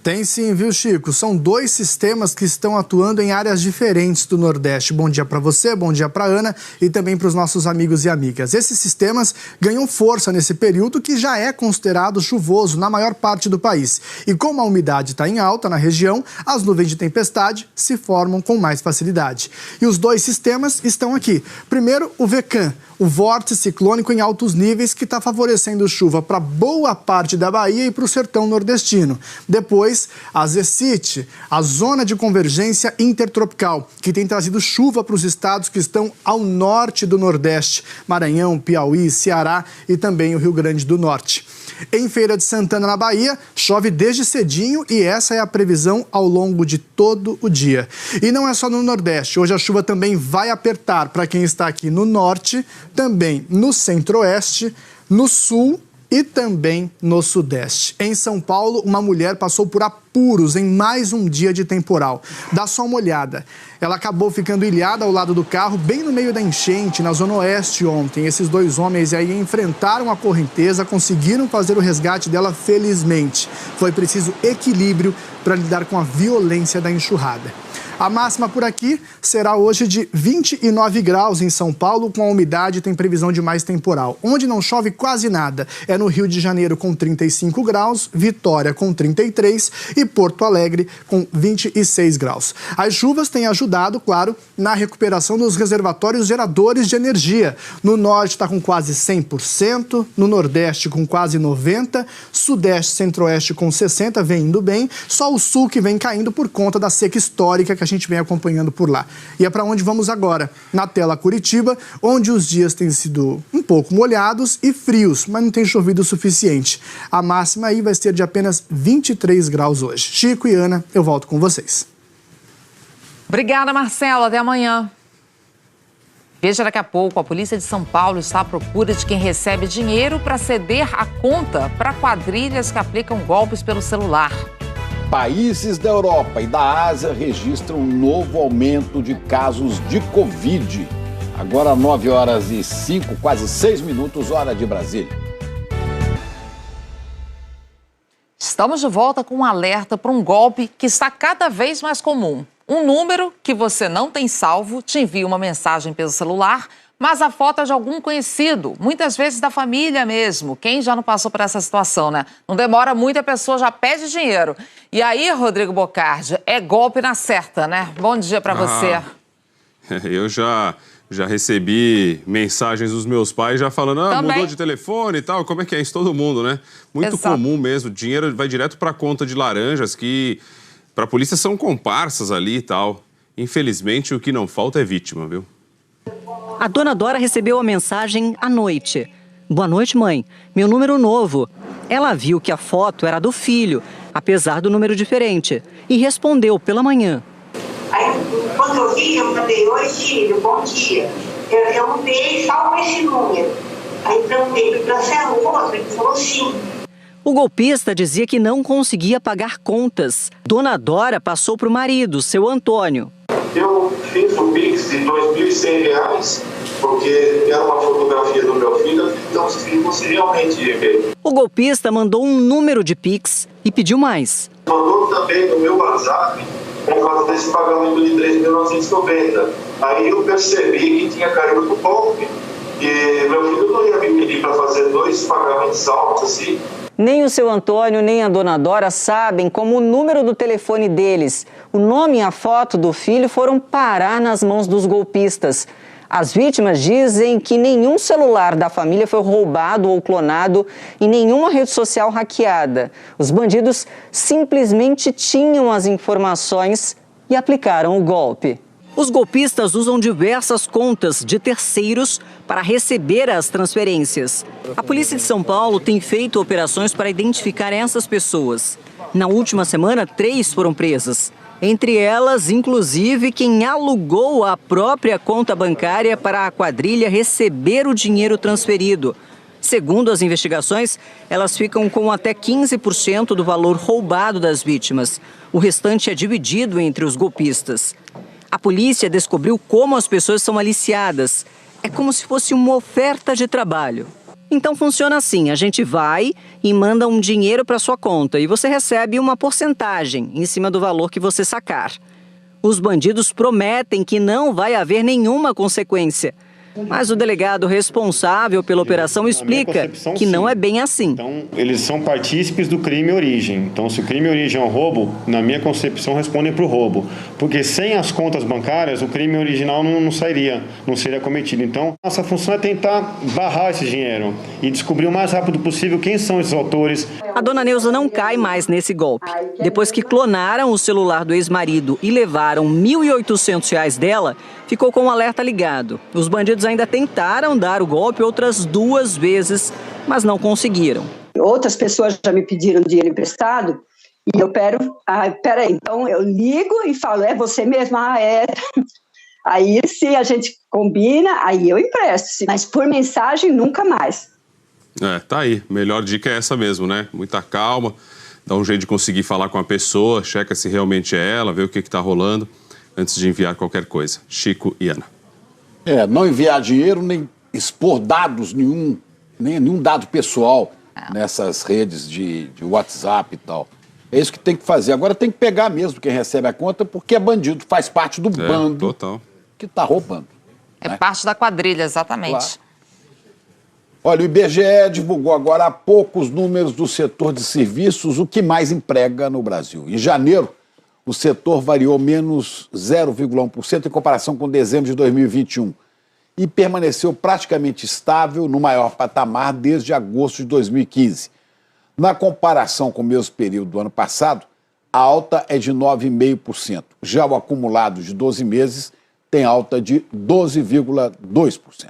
Tem sim, viu, Chico? São 2 sistemas que estão atuando em áreas diferentes do Nordeste. Bom dia para você, bom dia para Ana e também para os nossos amigos e amigas. Esses sistemas ganham força nesse período que já é considerado chuvoso na maior parte do país. E como a umidade está em alta na região, as nuvens de tempestade se formam com mais facilidade. E os 2 sistemas estão aqui. Primeiro, o VECAM, o vórtice ciclônico em altos níveis que está favorecendo chuva para boa parte da Bahia e para o sertão nordestino. Depois, a ZECIT, a Zona de Convergência Intertropical, que tem trazido chuva para os estados que estão ao norte do Nordeste, Maranhão, Piauí, Ceará e também o Rio Grande do Norte. Em Feira de Santana, na Bahia, chove desde cedinho e essa é a previsão ao longo de todo o dia. E não é só no Nordeste, hoje a chuva também vai apertar para quem está aqui no Norte, também no Centro-Oeste, no Sul e também no Sudeste. Em São Paulo, uma mulher passou por apuros em mais um dia de temporal. Dá só uma olhada. Ela acabou ficando ilhada ao lado do carro, bem no meio da enchente, na Zona Oeste ontem. Esses 2 homens aí enfrentaram a correnteza, conseguiram fazer o resgate dela felizmente. Foi preciso equilíbrio para lidar com a violência da enxurrada. A máxima por aqui será hoje de 29 graus em São Paulo, com a umidade tem previsão de mais temporal. Onde não chove quase nada é no Rio de Janeiro com 35 graus, Vitória com 33 e Porto Alegre com 26 graus. As chuvas têm ajudado, claro, na recuperação dos reservatórios geradores de energia. No Norte está com quase 100%, no Nordeste com quase 90%, Sudeste e Centro-Oeste com 60%, vem indo bem, só o Sul que vem caindo por conta da seca histórica que a gente vem acompanhando por lá. E é para onde vamos agora? Na tela Curitiba, onde os dias têm sido um pouco molhados e frios, mas não tem chovido o suficiente. A máxima aí vai ser de apenas 23 graus hoje. Chico e Ana, eu volto com vocês.
Obrigada, Marcelo. Até amanhã. Veja daqui a pouco, a polícia de São Paulo está à procura de quem recebe dinheiro para ceder a conta para quadrilhas que aplicam golpes pelo celular.
Países da Europa e da Ásia registram um novo aumento de casos de Covid. Agora 9h05, quase 6 minutos, hora de Brasília.
Estamos de volta com um alerta para um golpe que está cada vez mais comum. Um número que você não tem salvo te envia uma mensagem pelo celular, mas a foto é de algum conhecido, muitas vezes da família mesmo. Quem já não passou por essa situação, né? Não demora muito, a pessoa já pede dinheiro. E aí, Rodrigo Bocardi, é golpe na certa, né? Bom dia para você.
Eu já recebi mensagens dos meus pais já falando, mudou de telefone e tal. Como é que é isso? Todo mundo, né? Muito comum mesmo. Dinheiro vai direto para a conta de laranjas que, para a polícia, são comparsas ali e tal. Infelizmente, o que não falta é vítima, viu?
A dona Dora recebeu a mensagem à noite. Boa noite, mãe. Meu número novo. Ela viu que a foto era do filho, apesar do número diferente, e respondeu pela manhã.
Aí, quando eu vi, eu mandei, oi, filho, bom dia. Eu mudei, salva esse número. Aí perguntei, você é o outro? Ele falou sim.
O golpista dizia que não conseguia pagar contas. Dona Dora passou para o marido, seu Antônio.
Eu fiz o Pix de R$2.100, porque era uma fotografia do meu filho, então se você realmente ver.
O golpista mandou um número de Pix e pediu mais.
Mandou também no meu WhatsApp, por causa desse pagamento de R$3.990. Aí eu percebi que tinha caído no golpe, e meu filho não ia me pedir para fazer 2 pagamentos altos assim.
Nem o seu Antônio, nem a dona Dora sabem como o número do telefone deles, o nome e a foto do filho foram parar nas mãos dos golpistas. As vítimas dizem que nenhum celular da família foi roubado ou clonado e nenhuma rede social hackeada. Os bandidos simplesmente tinham as informações e aplicaram o golpe. Os golpistas usam diversas contas de terceiros para receber as transferências. A Polícia de São Paulo tem feito operações para identificar essas pessoas. Na última semana, 3 foram presas. Entre elas, inclusive, quem alugou a própria conta bancária para a quadrilha receber o dinheiro transferido. Segundo as investigações, elas ficam com até 15% do valor roubado das vítimas. O restante é dividido entre os golpistas. A polícia descobriu como as pessoas são aliciadas. É como se fosse uma oferta de trabalho. Então funciona assim, a gente vai e manda um dinheiro para sua conta e você recebe uma porcentagem em cima do valor que você sacar. Os bandidos prometem que não vai haver nenhuma consequência. Mas o delegado responsável pela operação explica que não é bem assim.
Então, eles são partícipes do crime origem. Então, se o crime origem é um roubo, na minha concepção, respondem para o roubo. Porque sem as contas bancárias, o crime original não seria cometido. Então, nossa função é tentar barrar esse dinheiro e descobrir o mais rápido possível quem são esses autores.
A dona Neuza não cai mais nesse golpe. Depois que clonaram o celular do ex-marido e levaram R$ 1.800 dela, ficou com o alerta ligado. Os bandidos ainda tentaram dar o golpe outras 2 vezes, mas não conseguiram.
Outras pessoas já me pediram dinheiro emprestado e eu peraí, então eu ligo e falo, é você mesma? É. Aí se a gente combina, aí eu empresto, mas por mensagem nunca mais.
Tá aí, melhor dica é essa mesmo, né? Muita calma, dá um jeito de conseguir falar com a pessoa, checa se realmente é ela, vê o que tá rolando antes de enviar qualquer coisa. Chico e Ana.
Não enviar dinheiro, nem expor dados nenhum dado pessoal nessas redes de WhatsApp e tal. É isso que tem que fazer. Agora tem que pegar mesmo quem recebe a conta, porque é bandido, faz parte do bando que está roubando.
É parte da quadrilha, exatamente.
Claro. Olha, o IBGE divulgou agora há pouco os números do setor de serviços, o que mais emprega no Brasil. Em janeiro, o setor variou menos 0,1% em comparação com dezembro de 2021 e permaneceu praticamente estável no maior patamar desde agosto de 2015. Na comparação com o mesmo período do ano passado, a alta é de 9,5%. Já o acumulado de 12 meses tem alta de 12,2%.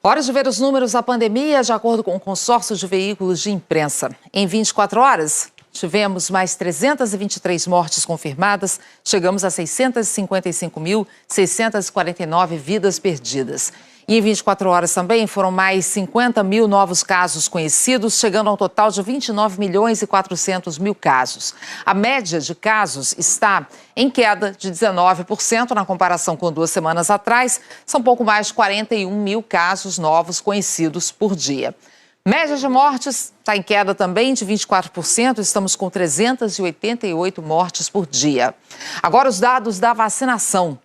Hora de ver os números da pandemia, de acordo com o consórcio de veículos de imprensa. Em 24 horas... tivemos mais 323 mortes confirmadas, chegamos a 655.649 vidas perdidas. E em 24 horas também foram mais 50 mil novos casos conhecidos, chegando a um total de 29.400.000 casos. A média de casos está em queda de 19% na comparação com 2 semanas atrás. São pouco mais de 41 mil casos novos conhecidos por dia. Média de mortes está em queda também de 24%, estamos com 388 mortes por dia. Agora os dados da vacinação.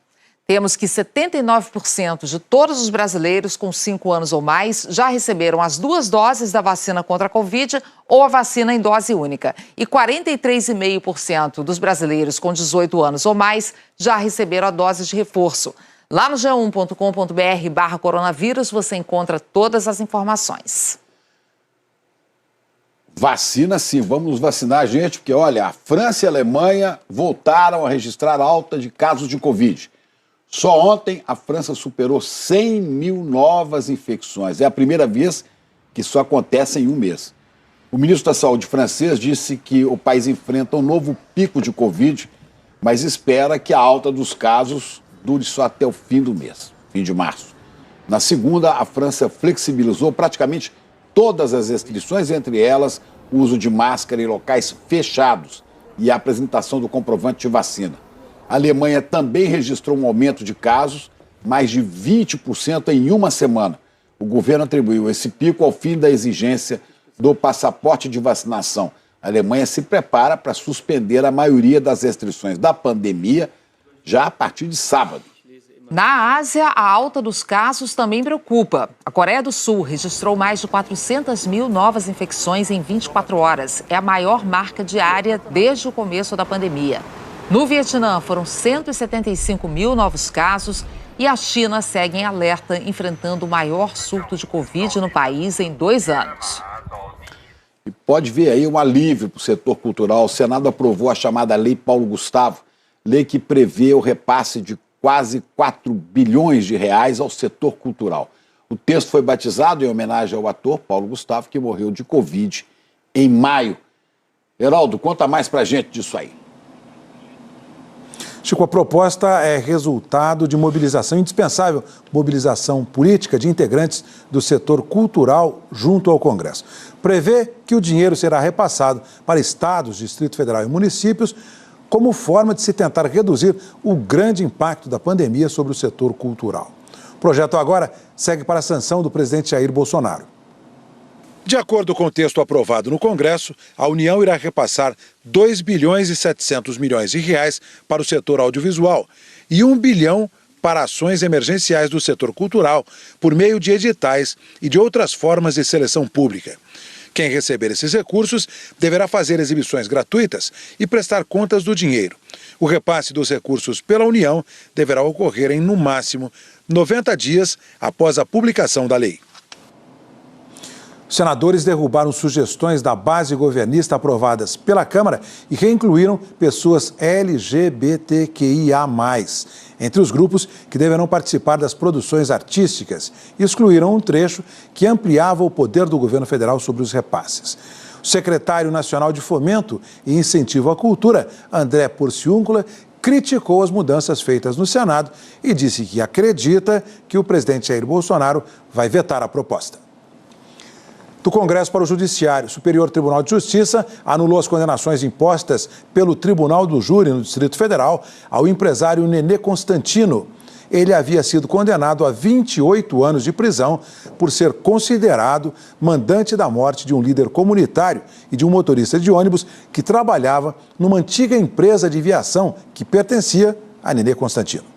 Temos que 79% de todos os brasileiros com 5 anos ou mais já receberam as 2 doses da vacina contra a Covid ou a vacina em dose única. E 43,5% dos brasileiros com 18 anos ou mais já receberam a dose de reforço. Lá no g1.com.br/coronavírus você encontra todas as informações.
Vacina sim, vamos vacinar a gente, porque olha, a França e a Alemanha voltaram a registrar alta de casos de Covid. Só ontem a França superou 100 mil novas infecções. É a primeira vez que isso acontece em um mês. O ministro da Saúde francês disse que o país enfrenta um novo pico de Covid, mas espera que a alta dos casos dure só até o fim do mês, fim de março. Na segunda, a França flexibilizou praticamente todas as restrições, entre elas o uso de máscara em locais fechados e a apresentação do comprovante de vacina. A Alemanha também registrou um aumento de casos, mais de 20% em uma semana. O governo atribuiu esse pico ao fim da exigência do passaporte de vacinação. A Alemanha se prepara para suspender a maioria das restrições da pandemia já a partir de sábado.
Na Ásia, a alta dos casos também preocupa. A Coreia do Sul registrou mais de 400 mil novas infecções em 24 horas. É a maior marca diária desde o começo da pandemia. No Vietnã, foram 175 mil novos casos E a China segue em alerta, enfrentando o maior surto de Covid no país em 2 anos.
E pode ver aí um alívio para o setor cultural. O Senado aprovou a chamada Lei Paulo Gustavo, lei que prevê o repasse de quase 4 bilhões de reais ao setor cultural. O texto foi batizado em homenagem ao ator Paulo Gustavo, que morreu de Covid em maio. Heraldo, conta mais pra gente disso aí.
Chico, a proposta é resultado de mobilização indispensável, mobilização política de integrantes do setor cultural junto ao Congresso. Prevê que o dinheiro será repassado para estados, Distrito Federal e municípios como forma de se tentar reduzir o grande impacto da pandemia sobre o setor cultural. O projeto agora segue para a sanção do presidente Jair Bolsonaro. De acordo com o texto aprovado no Congresso, a União irá repassar 2 bilhões e 700 milhões de reais para o setor audiovisual e 1 bilhão para ações emergenciais do setor cultural por meio de editais e de outras formas de seleção pública. Quem receber esses recursos deverá fazer exibições gratuitas e prestar contas do dinheiro. O repasse dos recursos pela União deverá ocorrer em, no máximo, 90 dias após a publicação da lei. Os senadores derrubaram sugestões da base governista aprovadas pela Câmara e reincluíram pessoas LGBTQIA+, entre os grupos que deverão participar das produções artísticas, e excluíram um trecho que ampliava o poder do governo federal sobre os repasses. O secretário nacional de Fomento e Incentivo à Cultura, André Porciúncula, criticou as mudanças feitas no Senado e disse que acredita que o presidente Jair Bolsonaro vai vetar a proposta. Do Congresso para o Judiciário, o Superior Tribunal de Justiça anulou as condenações impostas pelo Tribunal do Júri no Distrito Federal ao empresário Nenê Constantino. Ele havia sido condenado a 28 anos de prisão por ser considerado mandante da morte de um líder comunitário e de um motorista de ônibus que trabalhava numa antiga empresa de viação que pertencia a Nenê Constantino.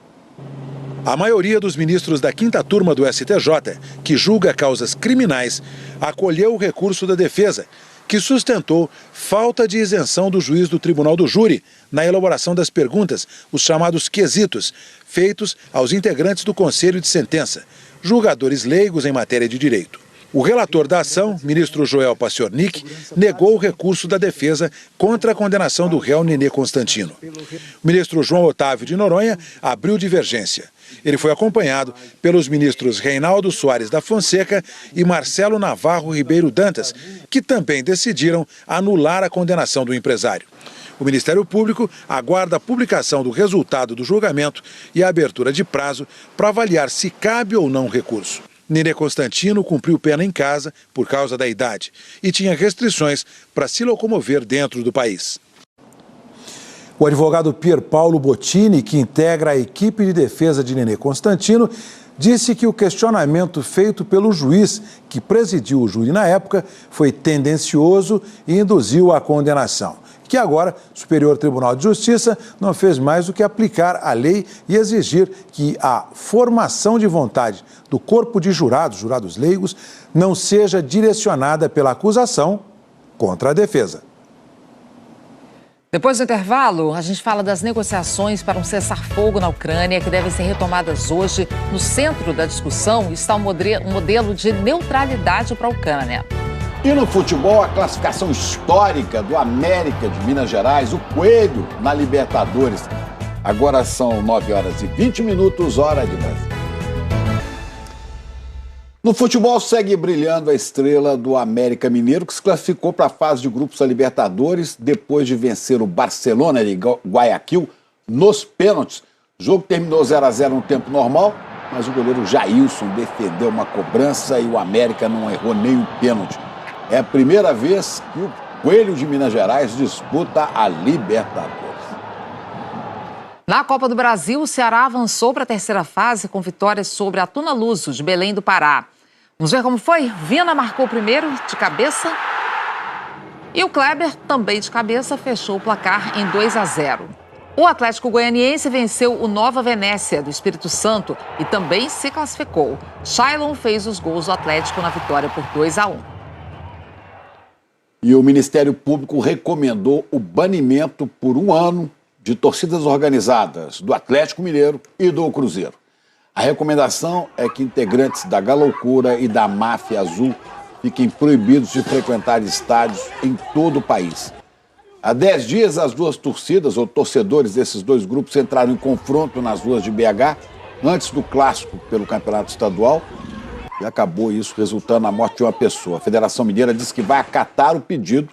A maioria dos ministros da 5ª turma do STJ, que julga causas criminais, acolheu o recurso da defesa, que sustentou falta de isenção do juiz do Tribunal do Júri na elaboração das perguntas, os chamados quesitos, feitos aos integrantes do Conselho de Sentença, julgadores leigos em matéria de direito. O relator da ação, ministro Joel Paciornik, negou o recurso da defesa contra a condenação do réu Nenê Constantino. O ministro João Otávio de Noronha abriu divergência. Ele foi acompanhado pelos ministros Reinaldo Soares da Fonseca e Marcelo Navarro Ribeiro Dantas, que também decidiram anular a condenação do empresário. O Ministério Público aguarda a publicação do resultado do julgamento e a abertura de prazo para avaliar se cabe ou não o recurso. Nenê Constantino cumpriu pena em casa por causa da idade e tinha restrições para se locomover dentro do país. O advogado Pier Paulo Bottini, que integra a equipe de defesa de Nenê Constantino, disse que o questionamento feito pelo juiz que presidiu o júri na época foi tendencioso e induziu à condenação. Que agora o Superior Tribunal de Justiça não fez mais do que aplicar a lei e exigir que a formação de vontade do corpo de jurados leigos, não seja direcionada pela acusação contra a defesa.
Depois do intervalo, a gente fala das negociações para um cessar-fogo na Ucrânia, que devem ser retomadas hoje. No centro da discussão está um modelo de neutralidade para a Ucrânia.
E no futebol, a classificação histórica do América de Minas Gerais, o Coelho na Libertadores. Agora são 9h20, hora de Brasília. No futebol, segue brilhando a estrela do América Mineiro, que se classificou para a fase de grupos da Libertadores depois de vencer o Barcelona de Guayaquil nos pênaltis. O jogo terminou 0-0 no tempo normal, mas o goleiro Jailson defendeu uma cobrança e o América não errou nem o pênalti. É a primeira vez que o Coelho de Minas Gerais disputa a Libertadores.
Na Copa do Brasil, o Ceará avançou para a terceira fase com vitórias sobre a Tuna Luso, de Belém do Pará. Vamos ver como foi? Vina marcou o primeiro de cabeça e o Kleber, também de cabeça, fechou o placar em 2-0. O Atlético Goianiense venceu o Nova Venécia, do Espírito Santo, e também se classificou. Shailon fez os gols do Atlético na vitória por 2-1.
E o Ministério Público recomendou o banimento por 1 ano de torcidas organizadas do Atlético Mineiro e do Cruzeiro. A recomendação é que integrantes da Galoucura e da Máfia Azul fiquem proibidos de frequentar estádios em todo o país. Há 10 dias, as duas torcidas, ou torcedores desses dois grupos, entraram em confronto nas ruas de BH, antes do clássico pelo Campeonato Estadual, e acabou isso resultando na morte de uma pessoa. A Federação Mineira diz que vai acatar o pedido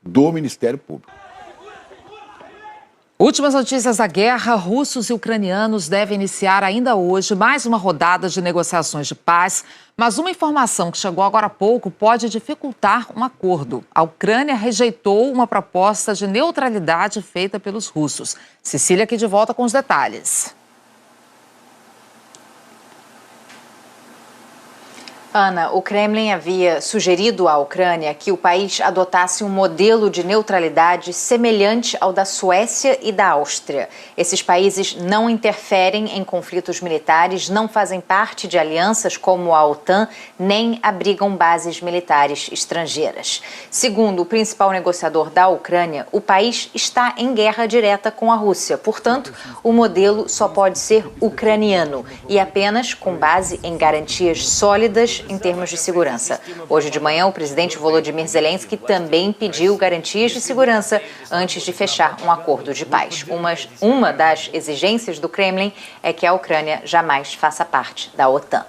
do Ministério Público.
Últimas notícias da guerra, russos e ucranianos devem iniciar ainda hoje mais uma rodada de negociações de paz, mas uma informação que chegou agora há pouco pode dificultar um acordo. A Ucrânia rejeitou uma proposta de neutralidade feita pelos russos. Cecília aqui de volta com os detalhes.
Ana, o Kremlin havia sugerido à Ucrânia que o país adotasse um modelo de neutralidade semelhante ao da Suécia e da Áustria. Esses países não interferem em conflitos militares, não fazem parte de alianças como a OTAN, nem abrigam bases militares estrangeiras. Segundo o principal negociador da Ucrânia, o país está em guerra direta com a Rússia. Portanto, o modelo só pode ser ucraniano e apenas com base em garantias sólidas em termos de segurança. Hoje de manhã, o presidente Volodymyr Zelensky também pediu garantias de segurança antes de fechar um acordo de paz. Uma das exigências do Kremlin é que a Ucrânia jamais faça parte da OTAN.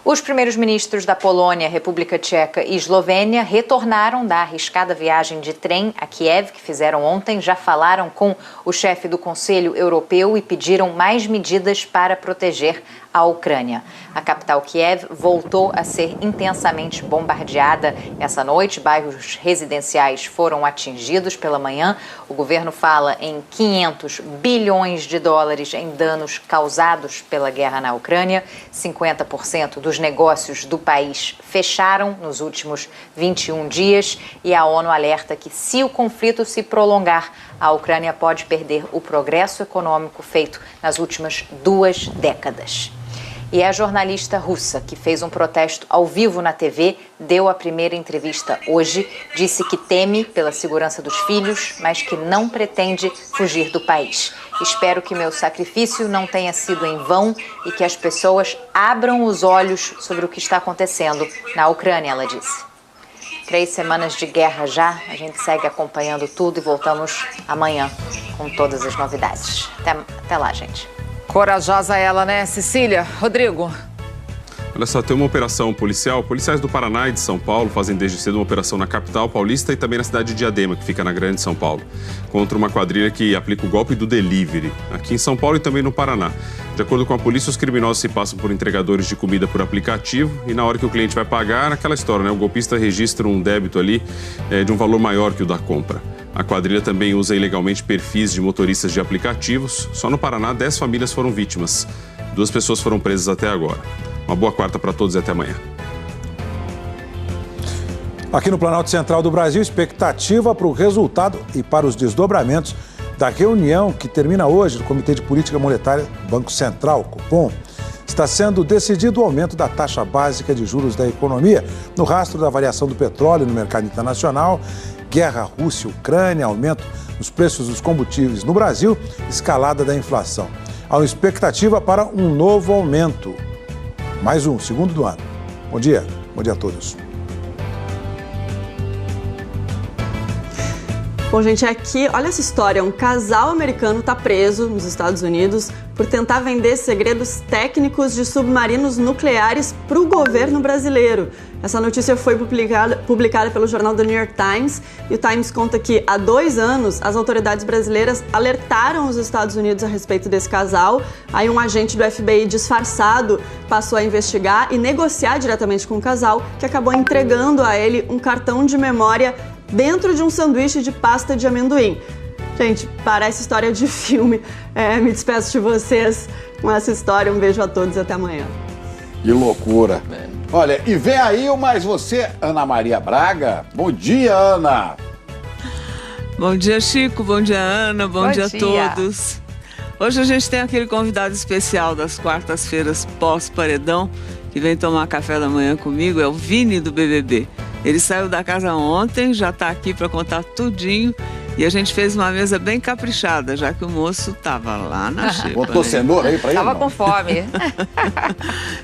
Os primeiros ministros da Polônia, República Tcheca e Eslovênia retornaram da arriscada viagem de trem a Kiev, que fizeram ontem, já falaram com o chefe do Conselho Europeu e pediram mais medidas para proteger a Ucrânia. A capital Kiev voltou a ser intensamente bombardeada essa noite. Bairros residenciais foram atingidos pela manhã. O governo fala em 500 bilhões de dólares em danos causados pela guerra na Ucrânia. 50% dos negócios do país fecharam nos últimos 21 dias e a ONU alerta que, se o conflito se prolongar, a Ucrânia pode perder o progresso econômico feito nas últimas 2 décadas. E a jornalista russa, que fez um protesto ao vivo na TV, deu a primeira entrevista hoje, disse que teme pela segurança dos filhos, mas que não pretende fugir do país. Espero que meu sacrifício não tenha sido em vão e que as pessoas abram os olhos sobre o que está acontecendo na Ucrânia, ela disse. 3 semanas de guerra já, a gente segue acompanhando tudo e voltamos amanhã com todas as novidades. Até lá, gente.
Corajosa ela, né, Cecília? Rodrigo.
Olha só, tem uma operação policial. Policiais do Paraná e de São Paulo fazem desde cedo uma operação na capital paulista e também na cidade de Diadema, que fica na Grande São Paulo, contra uma quadrilha que aplica o golpe do delivery, aqui em São Paulo e também no Paraná. De acordo com a polícia, os criminosos se passam por entregadores de comida por aplicativo e na hora que o cliente vai pagar, aquela história, né? O golpista registra um débito ali de um valor maior que o da compra. A quadrilha também usa ilegalmente perfis de motoristas de aplicativos. Só no Paraná, 10 famílias foram vítimas. 2 pessoas foram presas até agora. Uma boa quarta para todos e até amanhã.
Aqui no Planalto Central do Brasil, expectativa para o resultado e para os desdobramentos da reunião que termina hoje do Comitê de Política Monetária do Banco Central, Copom. Está sendo decidido o aumento da taxa básica de juros da economia no rastro da variação do petróleo no mercado internacional, guerra Rússia-Ucrânia, aumento nos preços dos combustíveis no Brasil, escalada da inflação. Há uma expectativa para um novo aumento. Mais um, segundo do ano. Bom dia a todos.
Bom, gente, aqui, olha essa história. Um casal americano está preso nos Estados Unidos por tentar vender segredos técnicos de submarinos nucleares para o governo brasileiro. Essa notícia foi publicada pelo jornal The New York Times e o Times conta que há 2 anos as autoridades brasileiras alertaram os Estados Unidos a respeito desse casal. Aí um agente do FBI disfarçado passou a investigar e negociar diretamente com o casal, que acabou entregando a ele um cartão de memória dentro de um sanduíche de pasta de amendoim. Gente, parece história de filme. Me despeço de vocês com essa história. Um beijo a todos e até amanhã.
Que loucura. Olha, e vem aí o Mais Você, Ana Maria Braga. Bom dia, Ana.
Bom dia, Chico. Bom dia, Ana. Bom dia a todos. Hoje a gente tem aquele convidado especial das quartas-feiras pós-paredão, que vem tomar café da manhã comigo, é o Vini do BBB. Ele saiu da casa ontem, já está aqui para contar tudinho E a gente fez uma mesa bem caprichada, já que o moço estava lá na xepa.
Botou cenoura aí pra ele?
Tava com fome.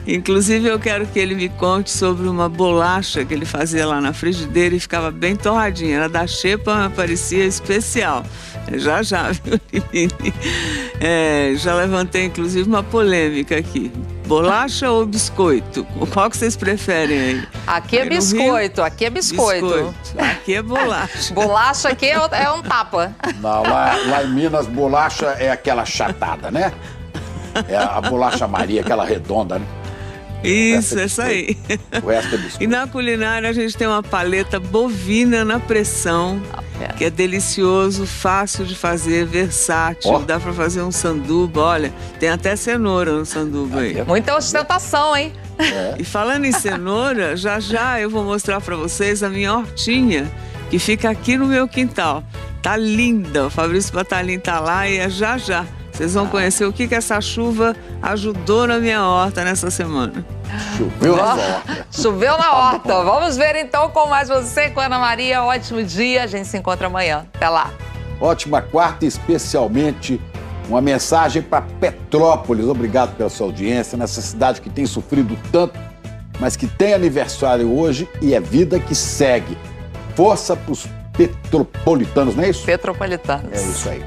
Inclusive, eu quero que ele me conte sobre uma bolacha que ele fazia lá na frigideira e ficava bem torradinha. Era da xepa, mas parecia especial. Já, viu, Lili? Já levantei, inclusive, uma polêmica aqui. Bolacha ou biscoito? Qual que vocês preferem aí?
Aqui é biscoito, aqui é biscoito.
Aqui é bolacha.
Bolacha aqui é um tapa.
Não, lá em Minas, bolacha é aquela chatada, né? É a bolacha Maria, aquela redonda, né?
Isso, essa aí.
O resto é biscoito.
E na culinária a gente tem uma paleta bovina na pressão, que é delicioso, fácil de fazer, versátil. Dá pra fazer um sanduba, olha, tem até cenoura no sanduba aí.
Muita ostentação, hein?
E falando em cenoura, já eu vou mostrar pra vocês a minha hortinha, que fica aqui no meu quintal. Tá linda, o Fabrício Batalhin tá lá e já. Vocês vão conhecer o que essa chuva ajudou na minha horta nessa semana.
Choveu na horta.
Choveu na horta. Vamos ver então com mais você, com a Ana Maria. Ótimo dia, a gente se encontra amanhã. Até lá.
Ótima quarta, especialmente uma mensagem para Petrópolis. Obrigado pela sua audiência, nessa cidade que tem sofrido tanto, mas que tem aniversário hoje e é vida que segue. Força para os petropolitanos, não é isso?
Petropolitanos.
É isso aí.